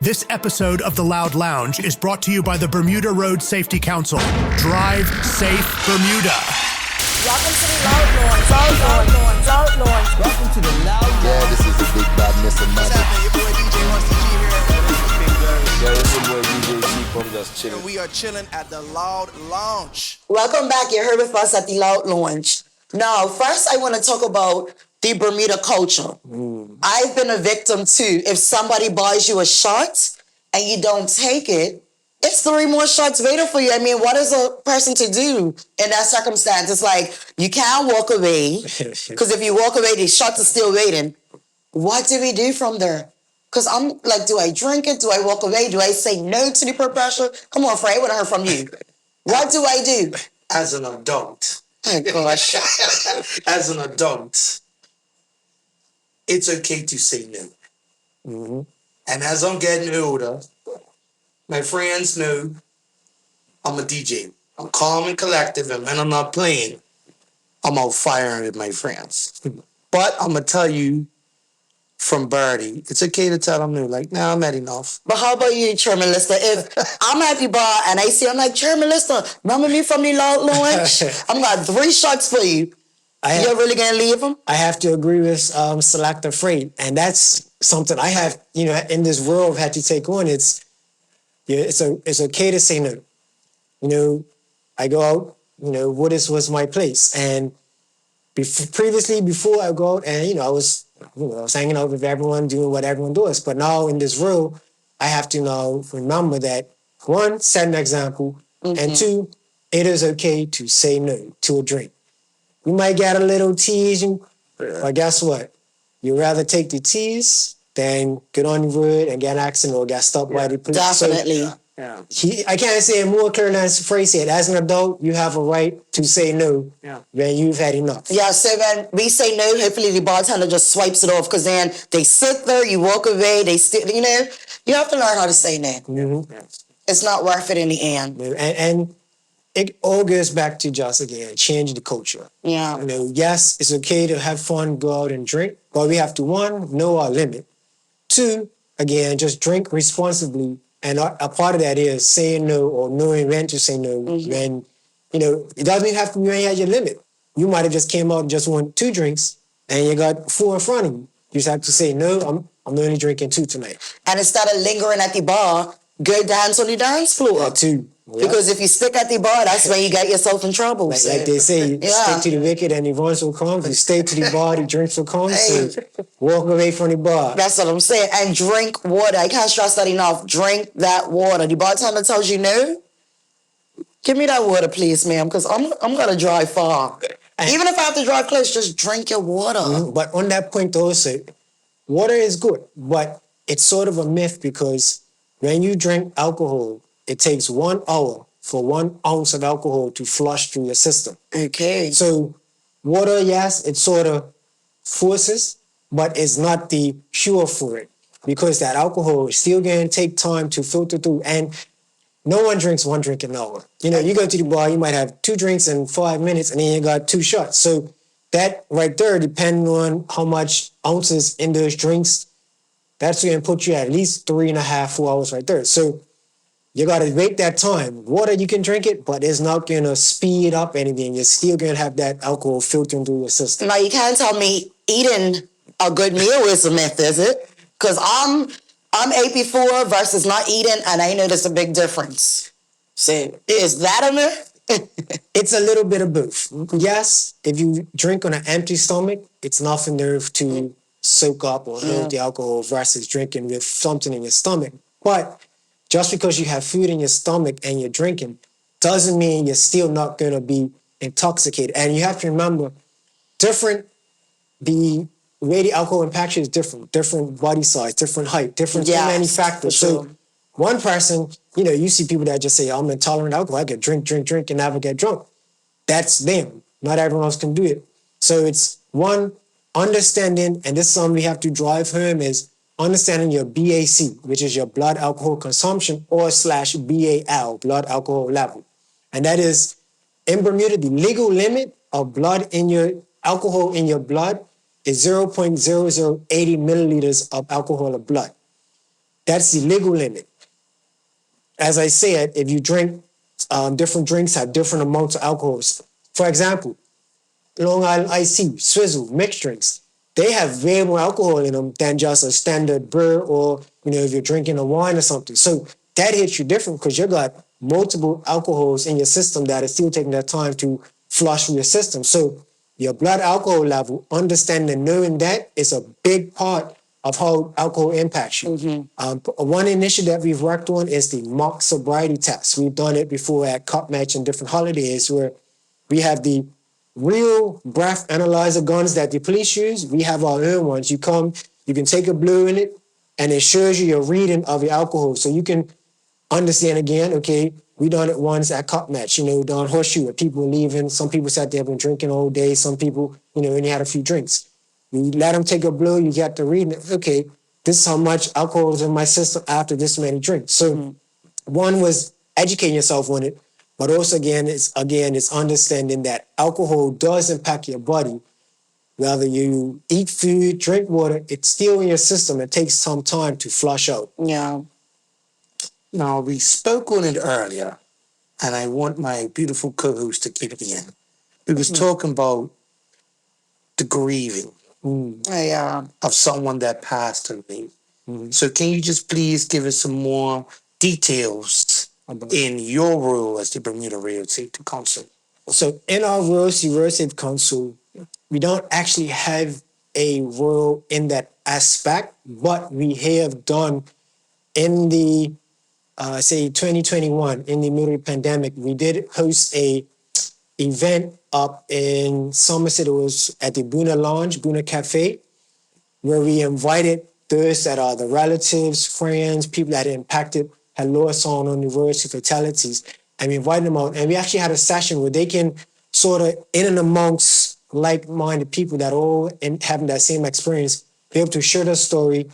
This episode of The Loud Lounge is brought to you by the Bermuda Road Safety Council. Drive safe, Bermuda. Welcome to the Loud Lounge. Welcome to the Loud Lounge. Yeah, this is the big bad Mr. What's Magic. happening? Your boy DJ wants to G here. Yeah, it's your boy DJ T. I'm just chilling. And we are chilling at the Loud Lounge. Welcome back. You're here with us at the Loud Lounge. Now, first I want to talk about the Bermuda culture. I've been a victim too. If somebody buys you a shot and you don't take it, it's 3 more shots waiting for you. I mean, what is a person to do in that circumstance? It's like, you can't walk away, because if you walk away, the shots are still waiting. What do we do from there? Because I'm like, do I drink it? Do I walk away? Do I say no to the peer pressure? Come on, Fred, I want to hear from you. What do I do? As an adult, Oh, gosh. as an adult, it's okay to say no. And as I'm getting older, my friends know I'm a DJ. I'm calm and collective, and when I'm not playing, I'm out firing with my friends. But I'm going to tell you from Birdie, it's okay to tell them no. Like, nah, I'm had enough. But how about you, Chairman Lister? If I'm at the bar and I see, I'm like, Chairman Lister, remember me from the Loud Lounge? I'm got 3 shots for you. You're really going to leave them? I have to agree with Selector Freight, and that's something I have, in this world had to take on. It's okay to say no. I go out, what was my place, and previously before I go out, and I was hanging out with everyone, doing what everyone does. But now in this world, I have to now remember that 1, set an example, and 2, it is okay to say no to a drink. You might get a little tease, but guess what? You'd rather take the tease than get on the road and get an accident or get stopped by the police. Definitely. So, I can't say it more clear than Phrase said. As an adult, you have a right to say no when you've had enough. Yeah, so when we say no, hopefully the bartender just swipes it off, because then they sit there, you walk away, they still, you have to learn how to say no. It's not worth it in the end. And it all goes back to just, again, change the culture. Yeah. Yes, it's okay to have fun, go out and drink, but we have to, 1, know our limit. 2, again, just drink responsibly. And a part of that is saying no or knowing when to say no. When, it doesn't even have to be when you're at your limit. You might have just came out and just want 2 drinks and you got 4 in front of you. You just have to say, no, I'm only drinking 2 tonight. And instead of lingering at the bar, go dance on the dance floor. 2. Yeah. Because if you stick at the bar, that's when you get yourself in trouble. Like they say, you stick to the wicked and the voice will come. You stay to the bar, the drinks will come. So walk away from the bar. That's what I'm saying. And drink water. I can't stress that enough. Drink that water. The bartender tells you no, give me that water, please, ma'am, because I'm going to drive far. Even if I have to drive close, just drink your water. But on that point also, water is good, but it's sort of a myth, because when you drink alcohol, it takes 1 hour for 1 ounce of alcohol to flush through your system. Okay. So water, yes, it sort of forces, but it's not the cure for it, because that alcohol is still going to take time to filter through. And no one drinks 1 drink an hour. You go to the bar, you might have 2 drinks in 5 minutes, and then you got 2 shots. So that right there, depending on how much ounces in those drinks, that's going to put you at least 3.5, 4 hours right there. So you got to wait that time. Water, you can drink it, but it's not going to speed up anything. You're still going to have that alcohol filtering through your system. Now, you can't tell me eating a good meal is a myth, is it? Because I'm AP4 versus not eating, and I know there's a big difference. So, is that a myth? It's a little bit of both. Yes, if you drink on an empty stomach, it's enough enough to soak up or hold the alcohol versus drinking with something in your stomach. But just because you have food in your stomach and you're drinking doesn't mean you're still not going to be intoxicated. And you have to remember, the way the alcohol impacts you is different body size, different height, different so many factors. So one person, you see people that just say, I'm intolerant to alcohol, I can drink, and never get drunk. That's them. Not everyone else can do it. So it's 1, understanding, and this is something we have to drive home, is understanding your BAC, which is your blood alcohol consumption, or /BAL, blood alcohol level. And that is, in Bermuda, the legal limit of alcohol in your blood is 0.0080 milliliters of alcohol of blood. That's the legal limit. As I said, if you drink, different drinks have different amounts of alcohol. For example, Long Island Iced Tea, Swizzle, mixed drinks, they have way more alcohol in them than just a standard beer or, if you're drinking a wine or something. So that hits you different because you got multiple alcohols in your system that is still taking that time to flush through your system. So your blood alcohol level, understanding and knowing that is a big part of how alcohol impacts you. One initiative that we've worked on is the mock sobriety test. We've done it before at Cup Match and different holidays where we have the real breath analyzer guns that the police use. We have our own ones. You come, you can take a blue in it, and it shows you your reading of your alcohol. So you can understand again, okay, we done it once at Cup Match, down Horseshoe, where people were leaving. Some people sat there, been drinking all day. Some people, only had a few drinks. You let them take a blue, you get the reading. Okay, this is how much alcohol is in my system after this many drinks. So one was educating yourself on it, but also it's understanding that alcohol does impact your body. Whether you eat food, drink water, it's still in your system. It takes some time to flush out. Yeah. Now, we spoke on it earlier, and I want my beautiful co-host to kick in. We was talking about the grieving Yeah. of someone that passed away. So can you just please give us some more details in your role as the Bermuda Road Safety Council? So in our Road Safety Council, we don't actually have a role in that aspect, but we have done in the, say 2021, in the middle of the pandemic, we did host a event up in Somerset. It was at the Buna Lounge, Buna Cafe, where we invited those that are the relatives, friends, people that had lost someone on the road to fatalities, and we invited them out. And we actually had a session where they can sort of, in and amongst like-minded people that all having that same experience, be able to share their story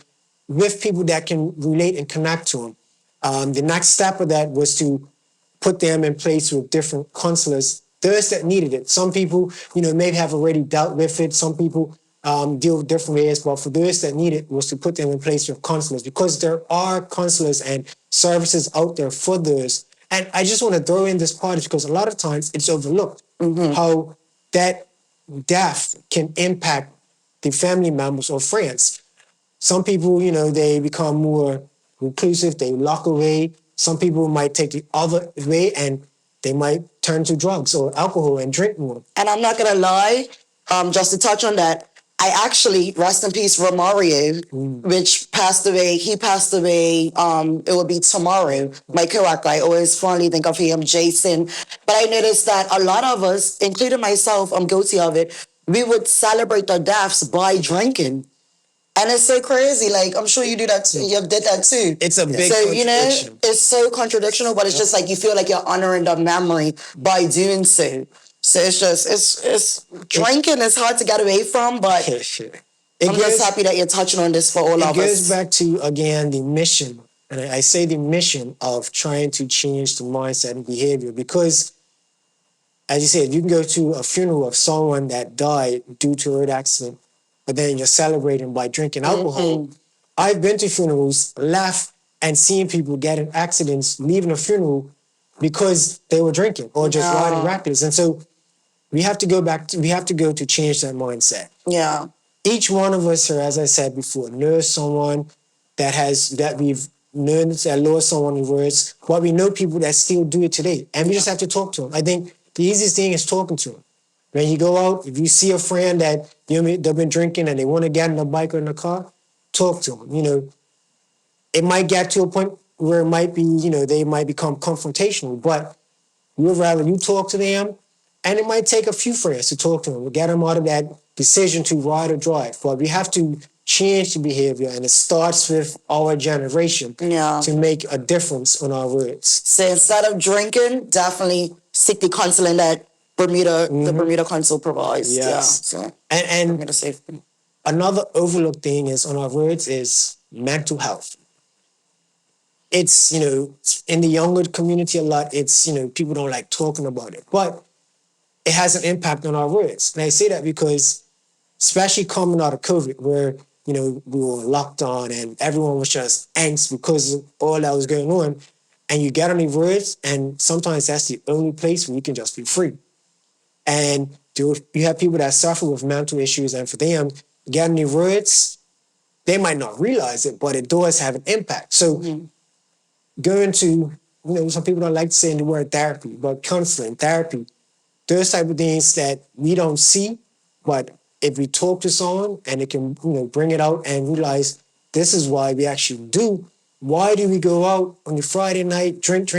with people that can relate and connect to them. The next step of that was to put them in place with different counselors, those that needed it. Some people, maybe have already dealt with it. Some people deal with different ways, but for those that need it was to put them in place with counselors, because there are counselors and services out there for those. And I just want to throw in this part because a lot of times it's overlooked how that death can impact the family members or friends. Some people, they become more reclusive, they lock away. Some people might take the other way and they might turn to drugs or alcohol and drink more. And I'm not gonna lie, just to touch on that, I actually, rest in peace, Romario, which passed away. He passed away, it will be tomorrow. My coworker, I always fondly think of him, Jason. But I noticed that a lot of us, including myself, I'm guilty of it, we would celebrate their deaths by drinking. And it's so crazy. Like, I'm sure you do that too. You did that too. It's a big so, contradiction. It's so contradictional, but it's just like you feel like you're honoring the memory by doing so. So it's just, it's drinking is hard to get away from, but I'm just happy that you're touching on this for all of us. It goes back to, again, the mission. And I say the mission of trying to change the mindset and behavior, because, as you said, you can go to a funeral of someone that died due to a road accident, but then you're celebrating by drinking alcohol. I've been to funerals, laughed, and seen people get in accidents, leaving a funeral because they were drinking or just riding reckless. And so we have to go to change that mindset. Yeah. Each one of us here, as I said before, knows someone that we've known that lost someone in words, but we know people that still do it today. And we just have to talk to them. I think the easiest thing is talking to them. When you go out, if you see a friend that they've been drinking and they want to get in a bike or in a car, talk to them. It might get to a point where it might be, they might become confrontational, but we would rather you talk to them, and it might take a few friends to talk to them, to get them out of that decision to ride or drive. But we have to change the behavior, and it starts with our generation to make a difference on our words. So instead of drinking, definitely seek the counseling that the Bermuda Council provides. Yes. Yeah. So And Bermuda Safety. Another overlooked thing is on our words is mental health. It's, in the younger community a lot, it's, people don't like talking about it, but it has an impact on our words. And I say that because, especially coming out of COVID, where we were locked on and everyone was just angst because of all that was going on. And you get on the roads, and sometimes that's the only place where you can just be free. And you have people that suffer with mental issues, and for them, get on the roads, they might not realize it, but it does have an impact. So going to, some people don't like to say the word therapy, but counseling, therapy, those type of things that we don't see, but if we talk to someone and it can, bring it out and realize this is why we actually do. Why do we go out on the Friday night, drink,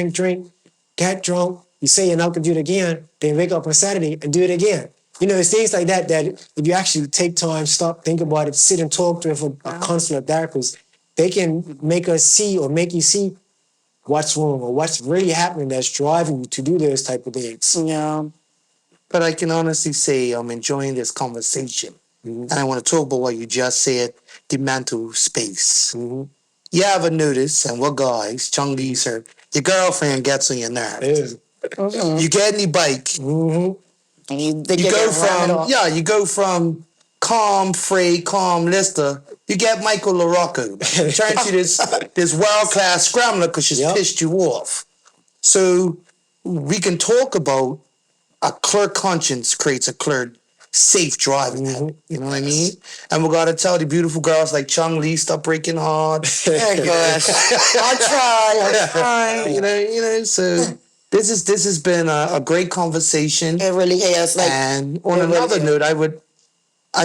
get drunk, you say you're not gonna do it again, then wake up on Saturday and do it again? It's things like that if you actually take time, stop, think about it, sit and talk to a counselor, therapist, they can make us see or make you see what's wrong or what's really happening that's driving you to do those type of things. Yeah. But I can honestly say I'm enjoying this conversation. And I want to talk about what you just said, the mental space. You ever notice, and what guys, Chung Lee, sir, your girlfriend gets on your nerves. You get in the bike. And You go from calm Frey, calm Lister, you get Michael LaRocco. Turn to this world-class scrambler because she's pissed you off. So we can talk about a clear conscience creates a clear, safe driving habit. You know what I mean? And we gotta tell the beautiful girls like Chung Lee, stop breaking hard. I'll try. So this has been a great conversation. It really is. And on another note, I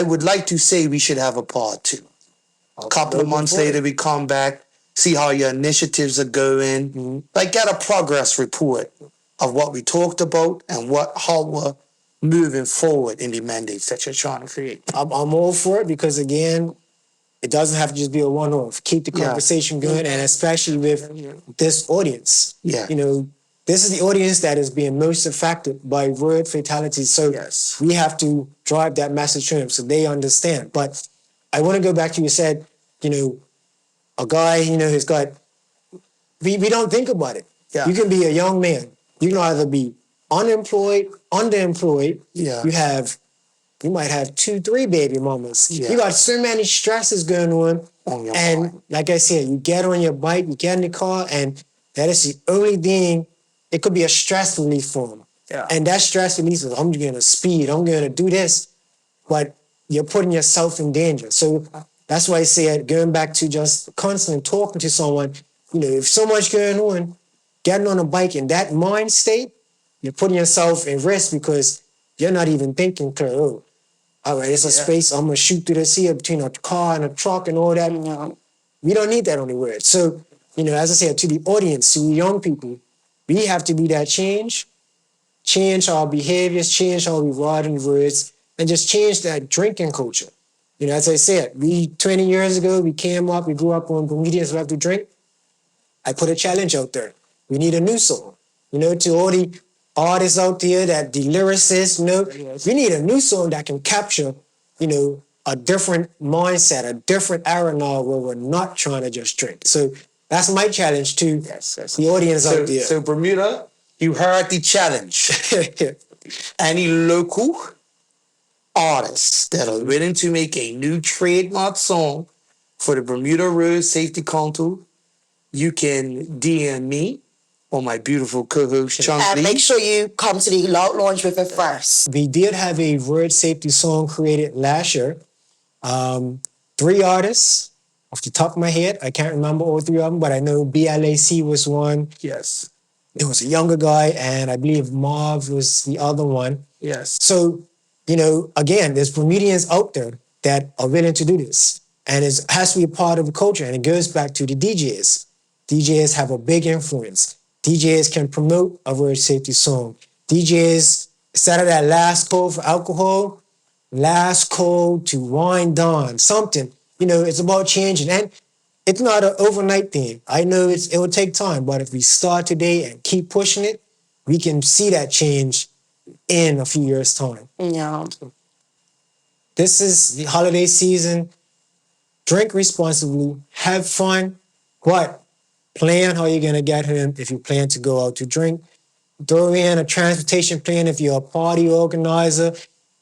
would like to say we should have a part 2. A couple of months later, we come back, see how your initiatives are going, get a progress report of what we talked about and how we're moving forward in the mandates that you're trying to create. I'm all for it because, again, it doesn't have to just be a one-off. Keep the conversation going, and especially with this audience. Yeah. This is the audience that is being most affected by road fatalities. So we have to drive that message to them so they understand. But I want to go back to you said, a guy, who's got, we don't think about it. Yeah. You can be a young man. You can either be unemployed, underemployed. Yeah. You might have 2-3 baby mamas. Yeah. You got so many stresses going on your and mind. like I said, you get on your bike, you get in the car, and that is the only thing. It could be a stress relief for them. Yeah. And that stress relief is, I'm going to speed, I'm going to do this, but you're putting yourself in danger. So that's why I say, going back to just constantly talking to someone, if so much going on, getting on a bike in that mind state, you're putting yourself in risk because you're not even thinking clear. Oh, all right, it's a space, I'm going to shoot through this here between a car and a truck and all that. We don't need that on the road. So, as I said, to the audience, to the young people, we have to be that change our behaviors, change how we ride on the roads, and just change that drinking culture. As I said, 20 years ago, we came up, we grew up on Bermudians who have to drink. I put a challenge out there. We need a new song. To all the artists out there, that the lyricists, we need a new song that can capture, a different mindset, a different era now where we're not trying to just drink. So that's my challenge to the audience out there. So Bermuda, you heard the challenge. Any local artists that are willing to make a new trademark song for the Bermuda Road Safety Council, you can DM me or my beautiful co-host, Chung And Lee. make sure you come to the Loud Launch with it first. We did have a road safety song created last year. 3 artists, off the top of my head, I can't remember all 3 of them, but I know BLAC was one. Yes. It was a younger guy, and I believe Marv was the other one. Yes. So, again, there's Bermudians out there that are willing to do this. And it has to be a part of the culture, and it goes back to the DJs. DJs have a big influence. DJs can promote a road safety song. DJs, instead of that last call for alcohol, last call to wind down, something. It's about changing. And it's not an overnight thing. I know it will take time, but if we start today and keep pushing it, we can see that change in a few years' time. Yeah. This is the holiday season. Drink responsibly, have fun, but plan how you're going to get home if you plan to go out to drink. Throw in a transportation plan if you're a party organizer,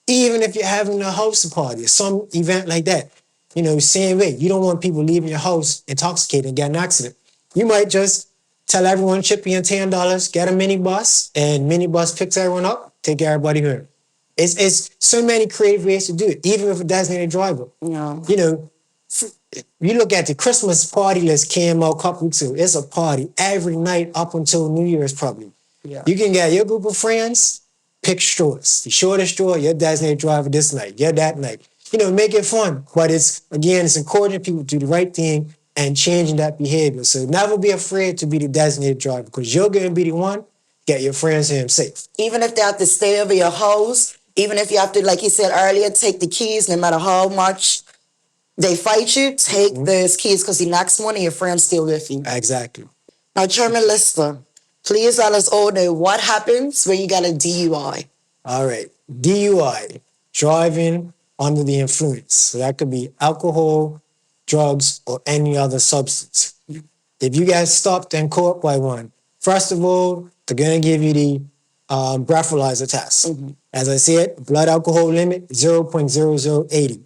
even if you're having a house party or some event like that. same way. You don't want people leaving your house intoxicated and get an accident. You might just tell everyone, chip in $10, get a minibus, and minibus picks everyone up, take everybody home. It's so many creative ways to do it, even with a designated driver. Yeah. You look at the Christmas party list came out a couple weeks ago. It's a party every night up until New Year's probably. Yeah. You can get your group of friends, pick straws. The shortest straw, your designated driver this night, your that night. Make it fun. But it's encouraging people to do the right thing and changing that behavior. So never be afraid to be the designated driver because you're going to be the one get your friends home safe. Even if they have to stay over your house, even if you have to, like you said earlier, take the keys, no matter how much they fight you, take those keys because the next morning your friend's still with you. Exactly. Now, Chairman Lister, please let us all know what happens when you get a DUI. All right. DUI, driving under the influence. So that could be alcohol, drugs, or any other substance. If you get stopped and caught by one, first of all, they're going to give you the breathalyzer test. As I said, blood alcohol limit, 0.0080.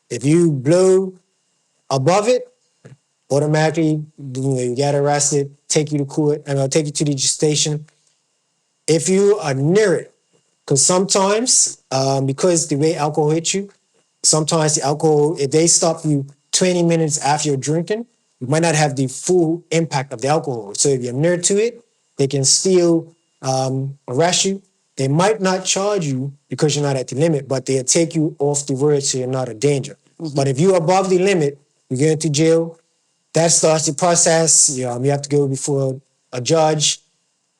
If you blow above it, automatically you get arrested, take you to court, and I'll take you to the station. If you are near it, because sometimes, because the way alcohol hits you, sometimes the alcohol, if they stop you 20 minutes after you're drinking, you might not have the full impact of the alcohol. So if you're near to it, they can still arrest you. They might not charge you because you're not at the limit, but they'll take you off the road so you're not a danger. But if you're above the limit, you get into jail. That starts the process. You have to go before a judge.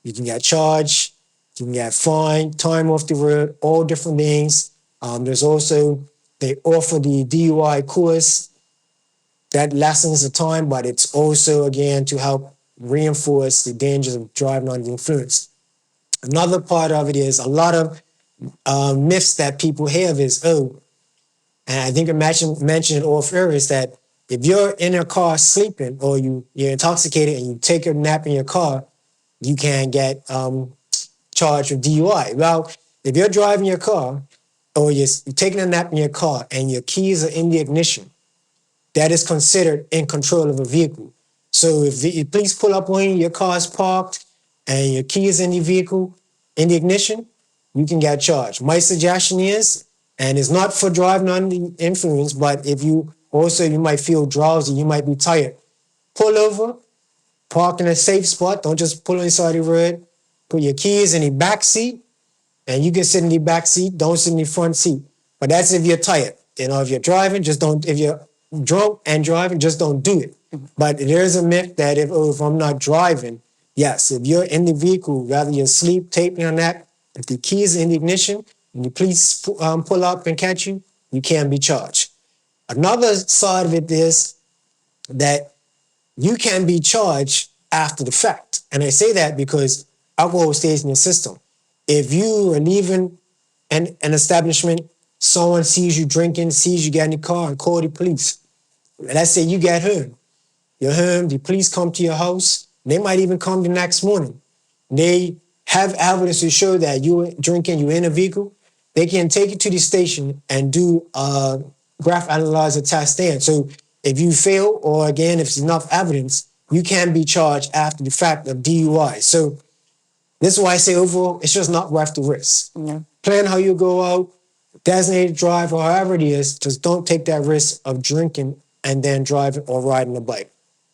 You can get charged. You can get fined, time off the road, all different things. There's also, they offer the DUI course. That lessens the time, but it's also, again, to help reinforce the dangers of driving under the influence. Another part of it is a lot of myths that people have is, and I think I mentioned it off air, is that if you're in a car sleeping or you're intoxicated and you take a nap in your car, you can get charged with DUI. Well, if you're driving your car or you're taking a nap in your car and your keys are in the ignition, that is considered in control of a vehicle. So if the police pull up on you, your car is parked and your keys in the vehicle, in the ignition, you can get charged. My suggestion is, and it's not for driving under the influence, but if you might feel drowsy, you might be tired, pull over, park in a safe spot. Don't just pull on the side of the road. Put your keys in the back seat, and you can sit in the back seat. Don't sit in the front seat. But that's if you're tired. If you're driving, just don't. If you're drunk and driving, just don't do it. But there's a myth that if I'm not driving, yes, if you're in the vehicle, whether you're asleep, taping on that, if the keys are in the ignition and the police pull up and catch you, you can be charged. Another side of it is that you can be charged after the fact. And I say that because alcohol stays in your system. If you are leaving an establishment, someone sees you drinking, sees you get in the car and call the police. Let's say you get home. You're home, the police come to your house. They might even come the next morning. They have evidence to show that you were drinking, you were in a vehicle. They can take you to the station and do a breath analyzer test there. So if you fail, or again, if there's enough evidence, you can be charged after the fact of DUI. So this is why I say overall, it's just not worth the risk. Yeah. Plan how you go out, designated drive, or however it is, just don't take that risk of drinking and then driving or riding a bike.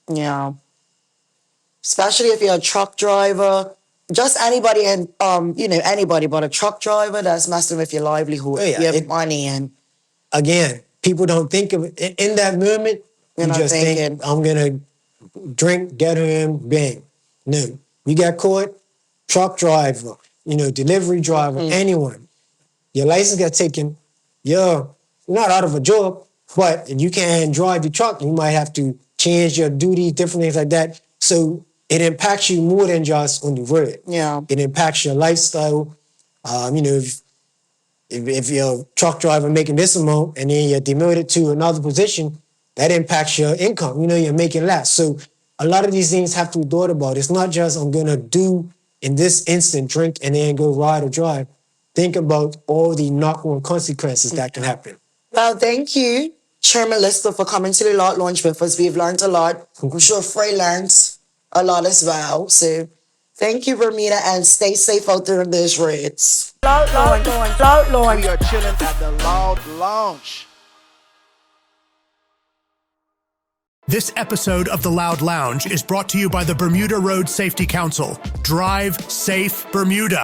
Yeah. Especially if you're a truck driver, just anybody, and anybody, but a truck driver that's messing with your livelihood, your money, and again, people don't think of it in that moment. You just think, I'm gonna drink, get home, bang. No, you got caught, truck driver, delivery driver, anyone. Your license got taken. You're not out of a job, but if you can't drive the truck, you might have to change your duties, different things like that. So it impacts you more than just on the road. Yeah. It impacts your lifestyle. If you're a truck driver making this amount and then you're demoted to another position, that impacts your income. You're making less. So a lot of these things have to be thought about. It's not just I'm going to do in this instant, drink and then go ride or drive. Think about all the knock-on consequences that can happen. Well, thank you Chairman Lister, for coming to the Loud Lounge with us. We've learned a lot. I'm sure Frey learned a lot as well. So thank you, Bermuda, and stay safe out there in those roads. We are chilling at the Loud Lounge. This episode of The Loud Lounge is brought to you by the Bermuda Road Safety Council. Drive safe, Bermuda.